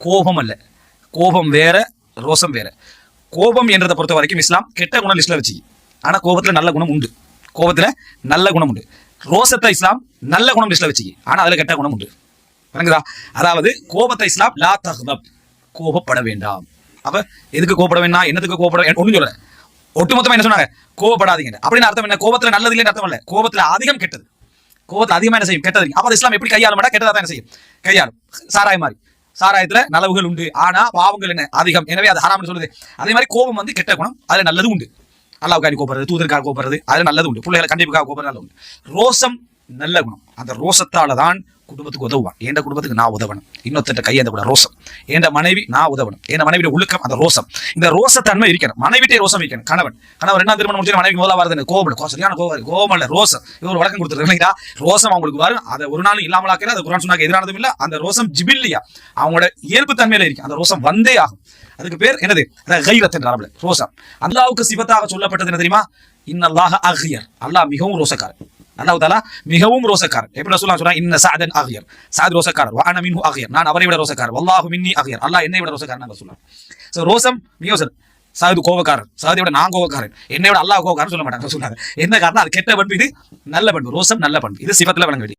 கோபம் அல்ல. கோபம் வேற, ரோசம் வேற. கோபம் என்றதை பொறுத்த வரைக்கும் இஸ்லாம் கெட்ட குணம் லிஸ்ட்ல வச்சு, ஆனா கோபத்துல நல்ல குணம் உண்டு. கோபத்துல நல்ல குணம் உண்டு. ரோசத்தை இஸ்லாம் நல்ல குணம் லிஸ்ட்ல வச்சு, ஆனா அதுல கெட்ட குணம் உண்டு. விளங்குதா? அதாவது கோபத்தை இஸ்லாம் லா தக்தப், கோபப்பட வேண்டாம். அப்ப எதுக்கு கோபப்பட வேண்டாம், என்னத்துக்கு கோபப்பட ஒன்றும் சொல்ல, ஒட்டுமொத்தமா என்ன சொன்னாங்க, கோபப்படாதீங்க. அப்படின்னு அர்த்தம் என்ன? கோபத்துல நல்லது இல்லைன்னு அர்த்தம் இல்ல, கோபத்துல அதிகம் கெட்டது. கோபத்துல அதிகமா என்ன செய்யும், கெட்டது. அப்ப இஸ்லாம் எப்படி கையாள மாட்டா, கெட்டதா தான் என்ன செய்யும், கையாளும். சாராயம் மாதிரி, சாராயத்துல நலவுகள் உண்டு, ஆனா பாவங்கள் என்ன அதிகம், எனவே அது ஹராம்னு சொல்லுது. அதே மாதிரி கோபம் வந்து கெட்ட குணம், அதுல நல்லது உண்டு. அல்லாவுக்காக கோபப்படுறது, தூதருக்காக கோபப்படுறது, அதுல நல்லது உண்டு. பிள்ளைகளை கண்டிப்பாக கோபப்படுறது நல்லது உண்டு. ரோசம் நல்ல குணம். அந்த ரோசத்தால தான் குடும்பத்துக்கு உதவுவான். எந்த குடும்பத்துக்கு நான் உதவணும், இன்னொருத்த கையேந்த கூட ரோசம். என் மனைவி நான் உதவணும், என் மனைவிய ஒழுக்கம், அந்த ரோசம். இந்த ரோசத்தன்மை இருக்கணும். மனைவிட்டே ரோசம் வைக்கணும். கணவன் ரெண்டாம் திருமணம் முடிச்சு மனைவி முதல்ல வருது கோபம், சரியான கோபம் இல்ல, ரோசம். இவர் வழக்கம் கொடுத்துருக்கா, ரோசம் அவங்களுக்கு வரும். அதை ஒரு நாள் இல்லாமலாக்கிற, அது குர்ஆன் சொன்னாக்க எதிரானதும் இல்ல. அந்த ரோசம் ஜிபில்லியா, அவங்களோட இயல்பு தன்மையில இருக்கு. அந்த ரோசம் வந்தே ஆகும். அதுக்கு பேர் என்னது, கைரத் என்ற அரபுல ரோசம். அல்லாஹ்வுக்கு சிபத்தாக சொல்லப்பட்டது என்ன தெரியுமா? இன்னல்லாஹ அக்யர், அல்லாஹ் மிகவும் ரோசக்காரன். அல்லாஹ் தஆலா மிகவும் ரோசக்காரன். எப்படி ரசூலுல்லாஹ் சொல்றாங்க, இன்ன சஅதன் அக்யர், சஅத் ரோசக்காரர், வ அன மின்ஹு அக்யர், நான் அவரை விட ரோசக்காரர், வல்லாஹு மின்னி அக்யர், அல்லாஹ் என்னை விட ரோசக்காரன் ரசூலுல்லாஹ். சோ ரோசம் மிகவும் சார். சஅத் கோபக்காரர், சஅதை விட நான் கோபக்காரன், என்னை விட அல்லாஹ் கோபக்காரன் சொல்ல மாட்டாங்க ரசூலுல்லாஹ். என்ன காரணம்? அது கெட்ட பண்பு, இது நல்ல பண்பு. ரோசம் நல்ல பண்பு. இது சிபத்துல வழங்க வேண்டியது.